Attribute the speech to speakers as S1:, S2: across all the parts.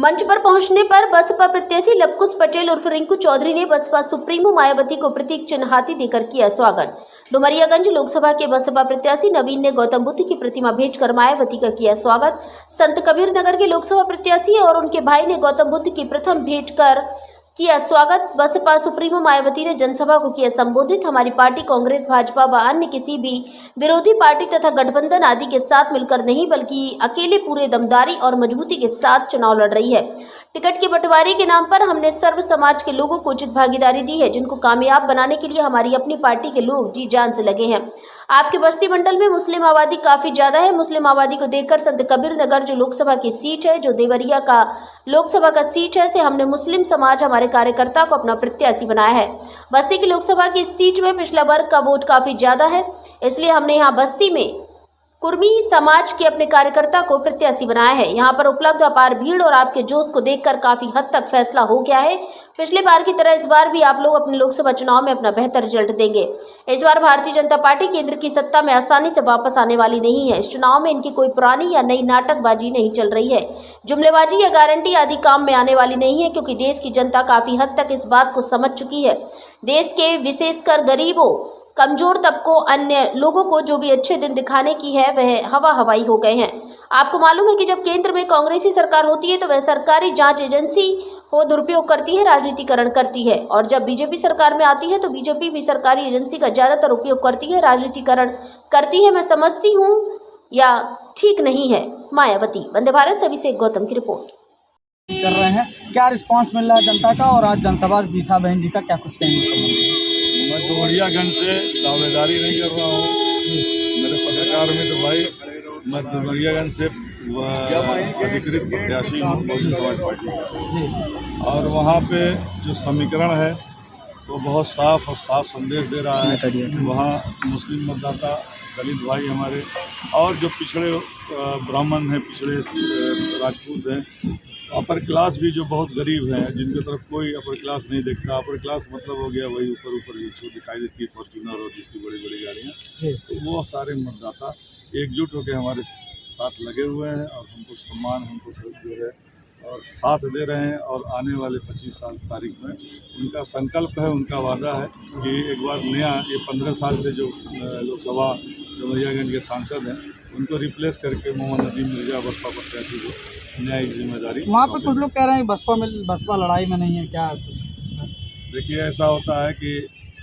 S1: मंच पर पहुंचने पर बसपा प्रत्याशी लवकुश पटेल उर्फ रिंकू चौधरी ने बसपा सुप्रीमो मायावती को प्रतीक चिन्ह हाथी देकर किया स्वागत। डुमरियागंज लोकसभा के बसपा प्रत्याशी नवीन ने गौतम बुद्ध की प्रतिमा भेंटकर मायावती का किया स्वागत। संत कबीर नगर के लोकसभा प्रत्याशी और उनके भाई ने गौतम बुद्ध की प्रतिमा भेंट कर किया स्वागत। बसपा सुप्रीमो मायावती ने जनसभा को किया संबोधित। हमारी पार्टी कांग्रेस, भाजपा व अन्य किसी भी विरोधी पार्टी तथा गठबंधन आदि के साथ मिलकर नहीं बल्कि अकेले पूरे दमदारी और मजबूती के साथ चुनाव लड़ रही है। टिकट के बंटवारे के नाम पर हमने सर्व समाज के लोगों को उचित भागीदारी दी है, जिनको कामयाब बनाने के लिए हमारी अपनी पार्टी के लोग जी जान से लगे हैं। आपके बस्ती मंडल में मुस्लिम आबादी काफी ज्यादा है। मुस्लिम आबादी को देखकर संत कबीर नगर जो लोकसभा की सीट है, जो देवरिया का लोकसभा का सीट है, से हमने मुस्लिम समाज हमारे कार्यकर्ता को अपना प्रत्याशी बनाया है। बस्ती की लोकसभा की सीट में पिछला वर्ग का वोट काफी ज्यादा है, इसलिए हमने यहाँ बस्ती में कुर्मी समाज के अपने कार्यकर्ता को प्रत्याशी बनाया है। यहाँ पर उपलब्ध अपार भीड़ और आपके जोश को देखकर काफी हद तक फैसला हो गया है। पिछले बार की तरह इस बार भी आप लोग अपने लोकसभा चुनाव में अपना बेहतर रिजल्ट देंगे। इस बार भारतीय जनता पार्टी केंद्र की सत्ता में आसानी से वापस आने वाली नहीं है। इस चुनाव में इनकी कोई पुरानी या नई नाटकबाजी नहीं चल रही है। जुमलेबाजी या गारंटी आदि काम में आने वाली नहीं है, क्योंकि देश की जनता काफी हद तक इस बात को समझ चुकी है। देश के विशेषकर गरीबों, कमजोर तबकों, अन्य लोगों को जो भी अच्छे दिन दिखाने की है वह हवा हवाई हो गए हैं। आपको मालूम है कि जब केंद्र में कांग्रेसी सरकार होती है तो वह सरकारी जांच एजेंसी को दुरुपयोग करती है, राजनीतिकरण करती है, और जब बीजेपी सरकार में आती है तो बीजेपी भी सरकारी एजेंसी का ज्यादातर उपयोग करती है, राजनीतिकरण करती है। मैं समझती हूँ या ठीक नहीं है मायावती। वंदे भारत सभी से गौतम की रिपोर्ट
S2: कर रहे हैं। क्या रिस्पांस मिल रहा है जनता का, और आज जनसभा बीसा बहन जी का क्या कुछ कहेंगे?
S3: मैं डुमरियागंज से दावेदारी नहीं कर रहा हूँ। मेरे पत्रकार मित्र भाई, मैं डुमरियागंज से अधिकृत प्रत्याशी हूँ बहुजन समाज पार्टी का, और वहाँ पे जो समीकरण है वो बहुत साफ और साफ संदेश दे रहा है कि वहाँ मुस्लिम मतदाता, दलित भाई हमारे, और जो पिछड़े ब्राह्मण हैं, पिछड़े राजपूत हैं, अपर क्लास भी जो बहुत गरीब हैं, जिनकी तरफ कोई अपर क्लास नहीं देखता। अपर क्लास मतलब हो गया वही ऊपर ऊपर जिसको दिखाई देती है फॉर्च्यूनर और जिसकी बड़ी बड़ी गाड़ियाँ, तो वो सारे मतदाता एकजुट होकर हमारे साथ लगे हुए हैं और हमको सम्मान, हमको जो है और साथ दे रहे हैं। और आने वाले 25 तारीख में उनका संकल्प है, उनका वादा है कि एक बार नया, ये 15 साल से जो लोकसभा डुमरियागंज के सांसद हैं उनको रिप्लेस करके मोहम्मद नदीम मिर्जा बसपा प्रत्याशी को न्यायिक जिम्मेदारी।
S2: वहाँ पर कुछ लोग कह रहे हैं बसपा लड़ाई में नहीं है, क्या?
S3: देखिए, ऐसा होता है कि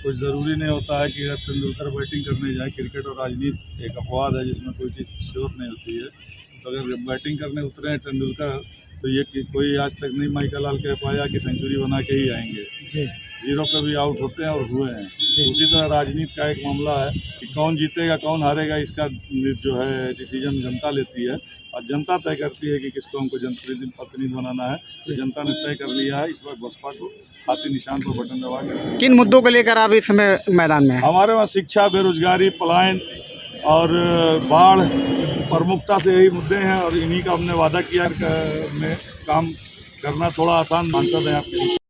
S3: कुछ ज़रूरी नहीं होता है कि अगर तेंदुलकर बैटिंग करने जाए। क्रिकेट और राजनीति एक अपवाद है जिसमें कोई चीज़ श्योर नहीं होती है। तो अगर बैटिंग करने उतरे हैं तेंदुलकर, तो ये कि कोई आज तक नहीं माइकल लाल कह पाया कि सेंचुरी बना के ही आएंगे। जीरो पे भी आउट होते हैं और हुए हैं। उसी तरह राजनीति का एक मामला है कि कौन जीतेगा कौन हारेगा, इसका जो है डिसीजन जनता लेती है, और जनता तय करती है कि किसको हमको जनप्रतिनिधि बनाना है। तो जनता ने तय कर लिया है इस बार बसपा को हाथी निशान पर बटन दबा कर।
S2: किन मुद्दों को लेकर आप इस समय मैदान में हैं?
S3: हमारे वहाँ शिक्षा, बेरोजगारी, पलायन और बाढ़ प्रमुखता से यही मुद्दे हैं, और इन्हीं का हमने वादा किया में काम करना थोड़ा आसान। सांसद हैं आपके